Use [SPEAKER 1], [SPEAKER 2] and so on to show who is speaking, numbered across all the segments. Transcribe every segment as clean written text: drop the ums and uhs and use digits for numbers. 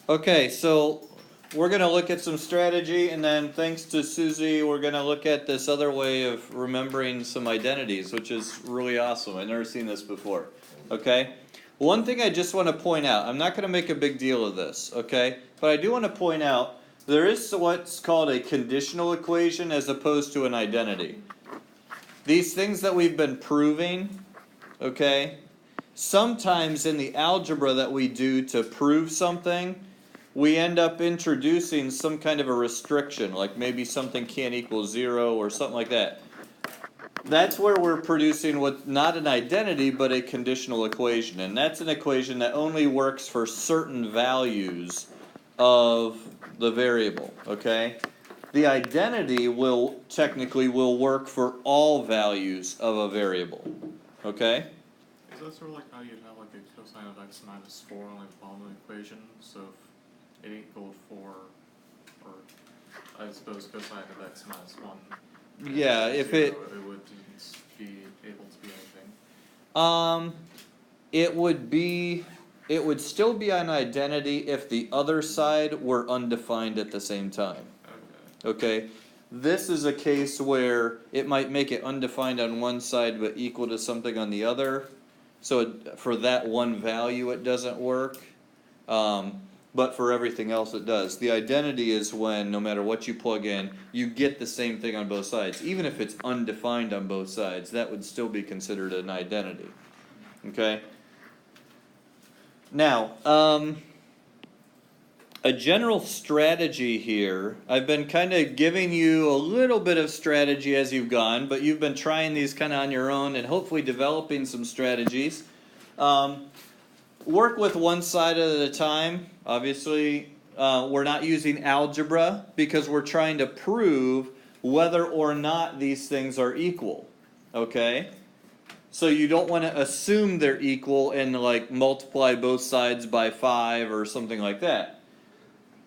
[SPEAKER 1] Okay, so we're going to look at some strategy, and then thanks to Susie, we're going to look at this other way of remembering some identities, which is really awesome. I've never seen this before. Okay? One thing I just want to point out, I'm not going to make a big deal of this, okay? But I do want to point out there is what's called a conditional equation as opposed to an identity. These things that we've been proving, okay? Sometimes in the algebra that we do to prove something, we end up introducing some kind of a restriction, like maybe something can't equal 0 or something like that. That's where we're producing what not an identity but a conditional equation, and that's an equation that only works for certain values of the variable, okay? The identity will technically work for all values of a variable, okay?
[SPEAKER 2] Is that sort of like how you'd have like a cosine of x minus 4 on like the following equation? So if it equaled 4, or I suppose cosine of x minus 1.
[SPEAKER 1] Yeah, if
[SPEAKER 2] 0,
[SPEAKER 1] it
[SPEAKER 2] it wouldn't be able to be anything.
[SPEAKER 1] it would still be an identity if the other side were undefined at the same time.
[SPEAKER 2] Okay.
[SPEAKER 1] Okay? This is a case where it might make it undefined on one side but equal to something on the other. So for that one value it doesn't work. But for everything else it does. The identity is when no matter what you plug in, you get the same thing on both sides. Even if it's undefined on both sides, that would still be considered an identity. Okay? Now, a general strategy here, I've been kind of giving you a little bit of strategy as you've gone, but you've been trying these kind of on your own and hopefully developing some strategies. Work with one side at a time. Obviously, we're not using algebra because we're trying to prove whether or not these things are equal. Okay? So you don't want to assume they're equal and like multiply both sides by 5 or something like that.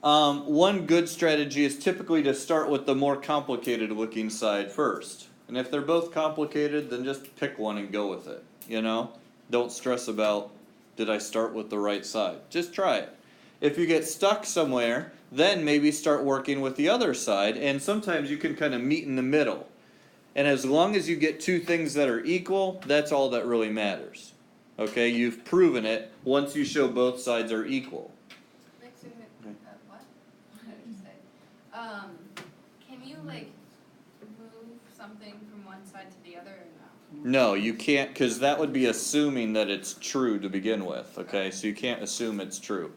[SPEAKER 1] One good strategy is typically to start with the more complicated looking side first. And if they're both complicated, then just pick one and go with it. You know? Don't stress about, did I start with the right side? Just try it. If you get stuck somewhere, then maybe start working with the other side, and sometimes you can kind of meet in the middle. And as long as you get two things that are equal, that's all that really matters. Okay, you've proven it once you show both sides are equal.
[SPEAKER 3] What? What did you say? Can you like move something from one side to the other or no?
[SPEAKER 1] No, you can't, because that would be assuming that it's true to begin with. Okay, so you can't assume it's true.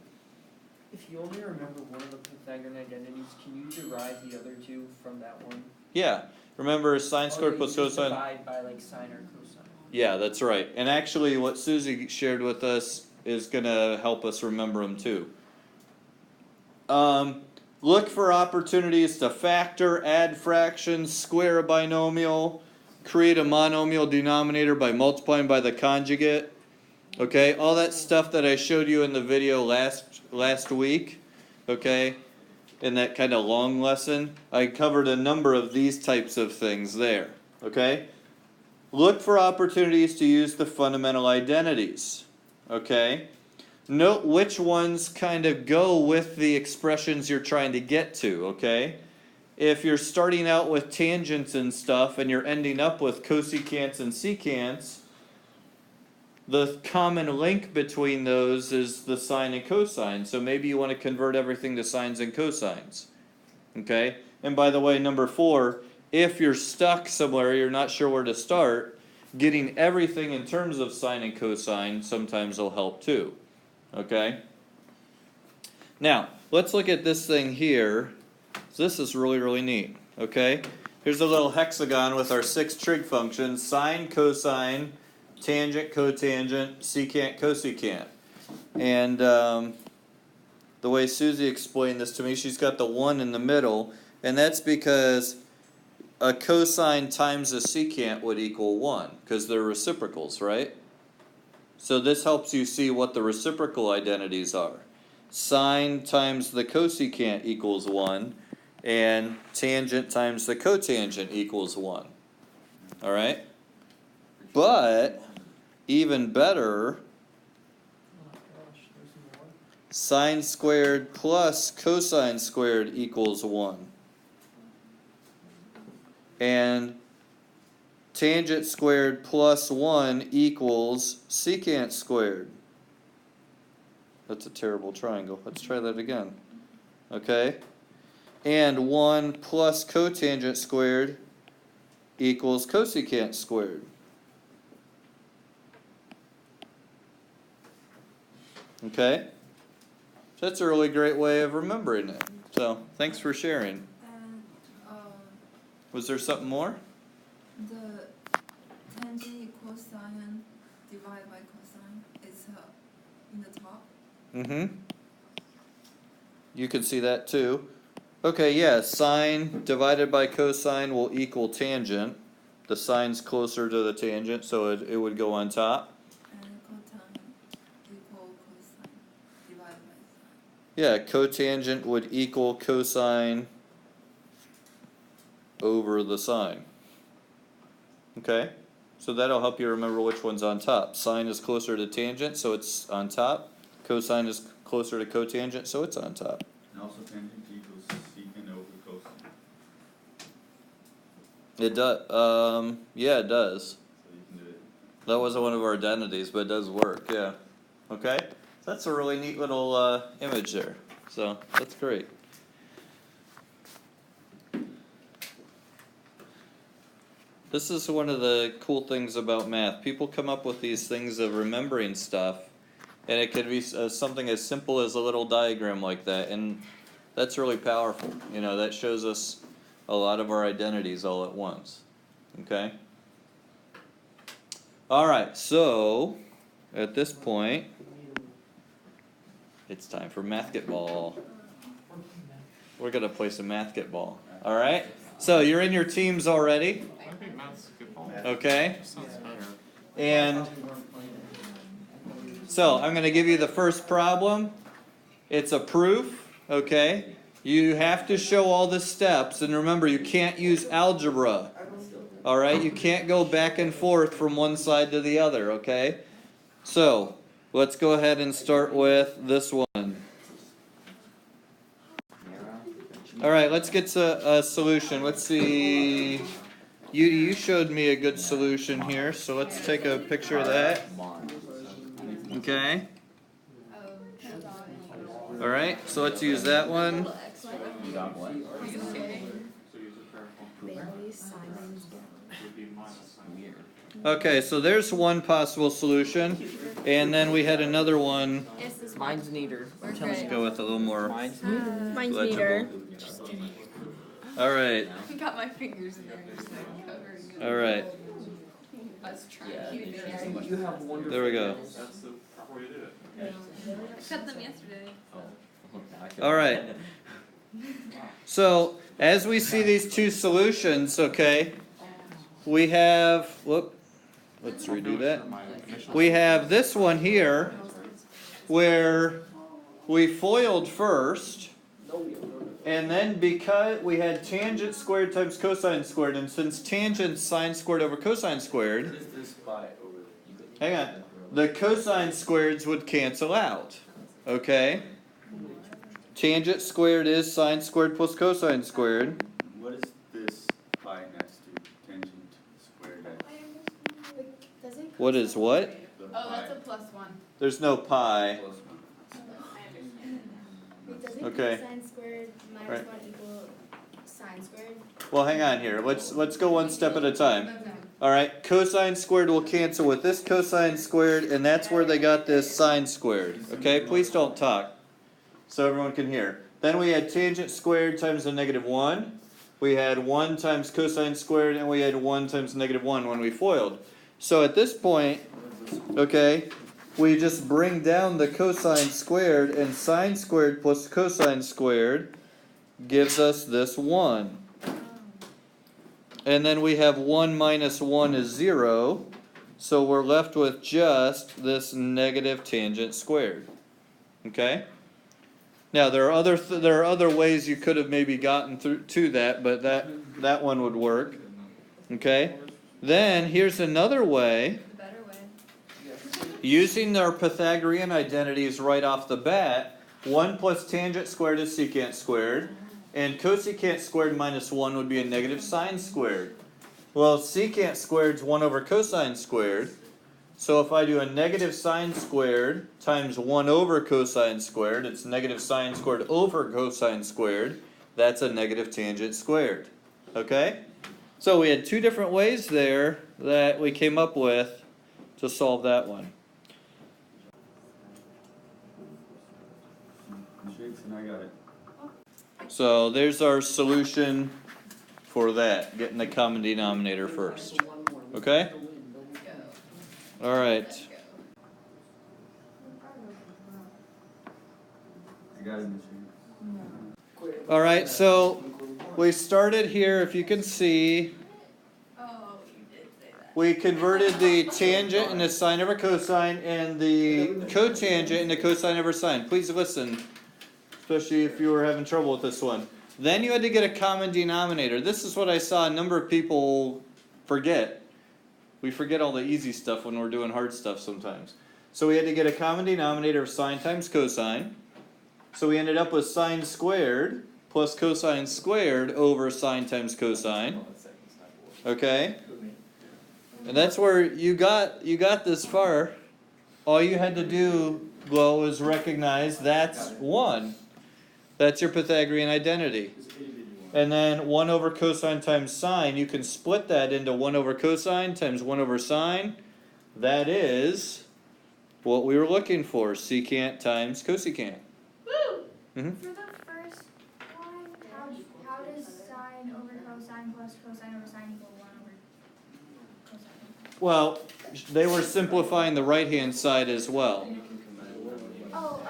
[SPEAKER 4] If you only remember one of the Pythagorean identities, can you derive the other two from that one?
[SPEAKER 1] Yeah, remember sine squared plus cosine?
[SPEAKER 4] Divide by like sine or cosine.
[SPEAKER 1] Yeah, that's right. And actually what Susie shared with us is going to help us remember them too. Look for opportunities to factor, add fractions, square a binomial, create a monomial denominator by multiplying by the conjugate. Okay, all that stuff that I showed you in the video last week, okay, in that kind of long lesson, I covered a number of these types of things there, okay? Look for opportunities to use the fundamental identities, okay? Note which ones kind of go with the expressions you're trying to get to, okay? If you're starting out with tangents and stuff and you're ending up with cosecants and secants, the common link between those is the sine and cosine. So maybe you want to convert everything to sines and cosines. Okay? And by the way, number 4, if you're stuck somewhere, you're not sure where to start, getting everything in terms of sine and cosine sometimes will help too. Okay? Now, let's look at this thing here. So this is really, really neat. Okay? Here's a little hexagon with our 6 trig functions, sine, cosine, tangent, cotangent, secant, cosecant. And the way Susie explained this to me, she's got the 1 in the middle, and that's because a cosine times a secant would equal 1, because they're reciprocals, right? So this helps you see what the reciprocal identities are. Sine times the cosecant equals 1, and tangent times the cotangent equals 1. All right? But even better, sine squared plus cosine squared equals 1. And tangent squared plus 1 equals secant squared. That's a terrible triangle. Let's try that again. Okay? And 1 plus cotangent squared equals cosecant squared. Okay? So that's a really great way of remembering it. So, thanks for sharing.
[SPEAKER 5] And
[SPEAKER 1] Was there something more?
[SPEAKER 5] the tangent equals sine divided by cosine is in the top.
[SPEAKER 1] Mm-hmm. You can see that too. Okay, yeah, sine divided by cosine will equal tangent. The sine's closer to the tangent, so it would go on top.
[SPEAKER 5] And cotangent equal cosine divided by sine.
[SPEAKER 1] Yeah, cotangent would equal cosine over the sine. Okay? So that'll help you remember which one's on top. Sine is closer to tangent, so it's on top. Cosine is closer to cotangent, so it's on top.
[SPEAKER 6] And also tangent equals secant over cosine.
[SPEAKER 1] It does. Yeah, it does.
[SPEAKER 6] So you can do it.
[SPEAKER 1] That wasn't one of our identities, but it does work. Yeah. Okay. That's a really neat little image there. So that's great. This is one of the cool things about math. People come up with these things of remembering stuff, and it could be something as simple as a little diagram like that, and that's really powerful. You know, that shows us a lot of our identities all at once. Okay? Alright, so at this point, it's time for mathgetball. We're gonna play some mathgetball. Alright? So you're in your teams already,
[SPEAKER 2] I think math's a good ball.
[SPEAKER 1] okay?
[SPEAKER 2] Sounds better.
[SPEAKER 1] And so I'm going to give you the first problem. It's a proof, okay? You have to show all the steps, and remember, you can't use algebra. All right? You can't go back and forth from one side to the other, okay? So let's go ahead and start with this one. All right, let's get to a solution. Let's see. You showed me a good solution here, so let's take a picture of that. Okay. All right, so let's use that one.
[SPEAKER 2] So use a parallel. Would be minus sine.
[SPEAKER 1] Okay, so there's one possible solution, and then we had another one.
[SPEAKER 4] Mine's neater.
[SPEAKER 1] Let's go with a little more
[SPEAKER 4] Mine's neater.
[SPEAKER 7] Mine's
[SPEAKER 1] legible.
[SPEAKER 7] neater.
[SPEAKER 1] All right,
[SPEAKER 3] Got my fingers in there, just like covering it.
[SPEAKER 1] all right.
[SPEAKER 3] Us trying
[SPEAKER 4] Yeah,
[SPEAKER 3] to keep it.
[SPEAKER 4] you have wonderful.
[SPEAKER 1] There we go.
[SPEAKER 4] nails.
[SPEAKER 2] That's the proper way to do it.
[SPEAKER 3] I cut them yesterday.
[SPEAKER 1] All right. So as we see these two solutions, okay, we have. Whoop. Let's redo that. We have this one here, where we FOILed first. And then because we had tangent squared times cosine squared, and since tangent's sine squared over cosine squared,
[SPEAKER 6] What is this pi over?
[SPEAKER 1] hang on, the cosine squareds would cancel out. Okay? Tangent squared is sine squared plus cosine squared.
[SPEAKER 6] What is this pi next to tangent squared at?
[SPEAKER 1] What is what?
[SPEAKER 6] The
[SPEAKER 3] Oh,
[SPEAKER 6] pi
[SPEAKER 3] that's a +1.
[SPEAKER 1] There's no pi.
[SPEAKER 6] plus 1.
[SPEAKER 7] Doesn't
[SPEAKER 1] Okay.
[SPEAKER 7] cosine squared minus
[SPEAKER 1] Right.
[SPEAKER 7] 1 equal sine squared?
[SPEAKER 1] Well, hang on here. Let's go one step at a time.
[SPEAKER 3] Okay.
[SPEAKER 1] Alright, cosine squared will cancel with this cosine squared, and that's where they got this sine squared. Okay, please don't talk, so everyone can hear. Then we had tangent squared times the -1. We had 1 times cosine squared, and we had 1 times -1 when we FOILed. So at this point, okay, we just bring down the cosine squared, and sine squared plus cosine squared gives us this 1. And then we have 1 minus 1 is 0, so we're left with just this negative tangent squared. Okay? Now there are other ways you could have maybe gotten through to that, but that one would work. Okay? Then here's another way,
[SPEAKER 3] The better way.
[SPEAKER 1] using our Pythagorean identities right off the bat, 1 plus tangent squared is secant squared, and cosecant squared minus 1 would be a negative sine squared. Well, secant squared is 1 over cosine squared, so if I do a negative sine squared times 1 over cosine squared, it's negative sine squared over cosine squared, that's a negative tangent squared. Okay? So we had two different ways there that we came up with to solve that one.
[SPEAKER 6] Shakes and I got it.
[SPEAKER 1] So there's our solution for that, getting the common denominator first. Okay? All right.
[SPEAKER 3] Let's go.
[SPEAKER 6] I got it, Miss Shakes.
[SPEAKER 1] All right, so we started here, if you can see,
[SPEAKER 3] Oh, you did say that.
[SPEAKER 1] we converted the tangent into sine over cosine and the cotangent into cosine over sine. Please listen, especially if you were having trouble with this one. Then you had to get a common denominator. This is what I saw a number of people forget. We forget all the easy stuff when we're doing hard stuff sometimes. So we had to get a common denominator of sine times cosine. So we ended up with sine squared plus cosine squared over sine times cosine. Okay? And that's where you got this far. All you had to do, Glow, is recognize that's 1. That's your Pythagorean identity. And then 1 over cosine times sine, you can split that into 1 over cosine times 1 over sine. That is what we were looking for, secant times cosecant.
[SPEAKER 3] Woo!
[SPEAKER 1] Mhm.
[SPEAKER 8] For the first one, how does sine over cosine plus cosine over sine equal 1 over cosine?
[SPEAKER 1] Well, they were simplifying the right-hand side as well.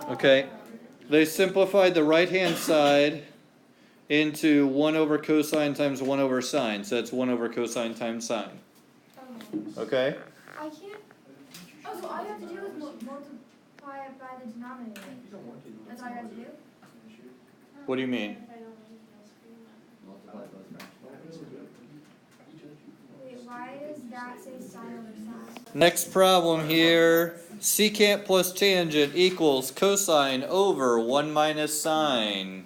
[SPEAKER 1] Okay? They simplified the right-hand side into 1 over cosine times 1 over sine. So that's 1 over cosine times sine. Okay?
[SPEAKER 8] I can't. Oh, so all you have to do is multiply it by the denominator. That's all you have to do?
[SPEAKER 1] What do you mean?
[SPEAKER 8] Wait, why does that say sine over sine?
[SPEAKER 1] Next problem here. Secant plus tangent equals cosine over 1 minus sine.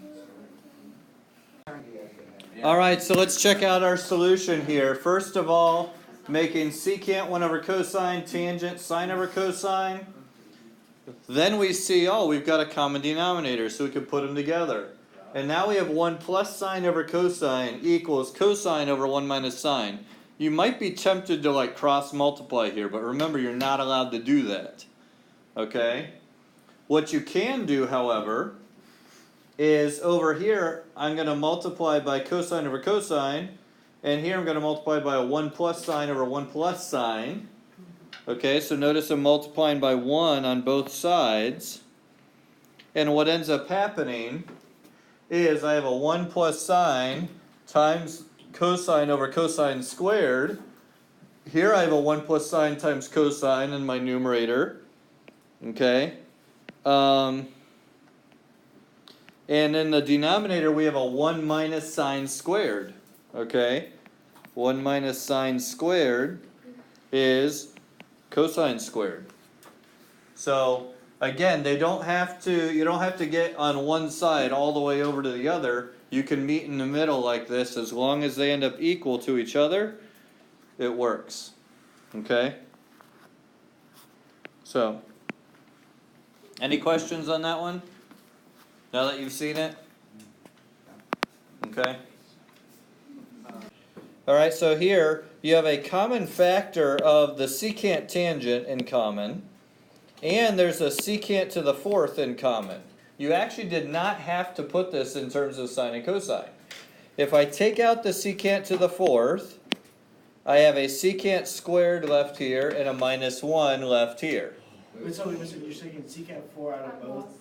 [SPEAKER 1] Alright, so let's check out our solution here. First of all, making secant 1 over cosine, tangent sine over cosine. Then we see, oh, we've got a common denominator, so we can put them together. And now we have 1 plus sine over cosine equals cosine over 1 minus sine. You might be tempted to like cross multiply here, but remember you're not allowed to do that. Okay? What you can do, however, is over here I'm going to multiply by cosine over cosine, and here I'm going to multiply by a 1 plus sine over 1 plus sine. Okay, so notice I'm multiplying by 1 on both sides. And what ends up happening is I have a 1 plus sine times cosine over cosine squared. Here I have a 1 plus sine times cosine in my numerator. Okay. And in the denominator we have a 1 minus sine squared. Okay. 1 minus sine squared is cosine squared. So again, you don't have to get on one side all the way over to the other. You can meet in the middle like this. As long as they end up equal to each other, it works. Okay? So, any questions on that one? Now that you've seen it? Okay? Alright, so here you have a common factor of the secant tangent in common, and there's a secant to the fourth in common. You actually did not have to put this in terms of sine and cosine. If I take out the secant to the fourth, I have a secant squared left here and a minus 1 left here.
[SPEAKER 9] Wait, so you're taking secant 4 out of both?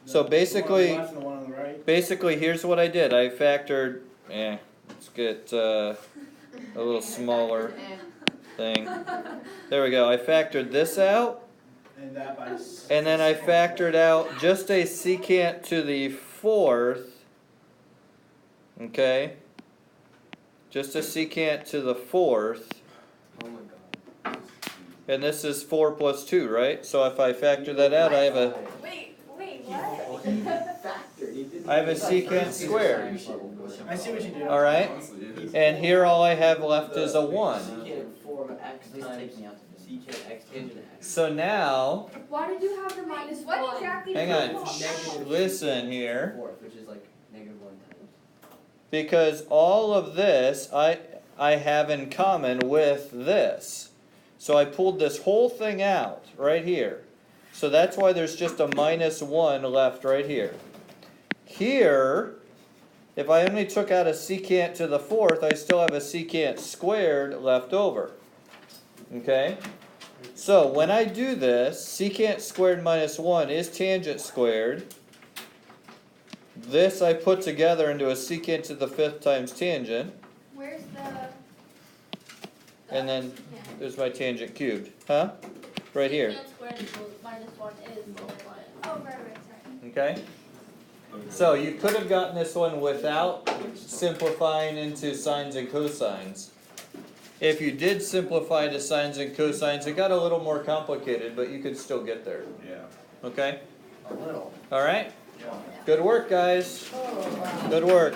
[SPEAKER 1] So basically,
[SPEAKER 9] The one on the left and the one on the right?
[SPEAKER 1] basically here's what I did. I factored, let's get a little smaller thing. There we go. I factored this out.
[SPEAKER 9] And that by
[SPEAKER 1] And then I factored out just a secant to the fourth. Okay? Just a secant to the fourth.
[SPEAKER 6] Oh my god.
[SPEAKER 1] And this is 4 plus 2, right? So if I factor that out, I have a...
[SPEAKER 3] Wait,
[SPEAKER 1] I have a secant squared.
[SPEAKER 9] I see what you did.
[SPEAKER 1] Alright? And here all I have left is a 1. So now,
[SPEAKER 8] Why did you have the minus
[SPEAKER 3] What
[SPEAKER 8] one?
[SPEAKER 3] exactly?
[SPEAKER 1] hang on, listen here. Because all of this I have in common with this. So I pulled this whole thing out right here. So that's why there's just a minus 1 left right here. Here, if I only took out a secant to the 4th, I still have a secant squared left over. Okay? So when I do this, secant squared minus 1 is tangent squared. This I put together into a secant to the 5th times tangent.
[SPEAKER 8] Where's the?
[SPEAKER 1] And then there's my tangent cubed. Huh? Right here.
[SPEAKER 3] Secant squared equals minus 1 is the line.
[SPEAKER 8] Oh, right, sorry.
[SPEAKER 1] Okay? So you could have gotten this one without simplifying into sines and cosines. If you did simplify to sines and cosines, it got a little more complicated, but you could still get there.
[SPEAKER 6] Yeah.
[SPEAKER 1] Okay? Alright? Good work, guys. Good work.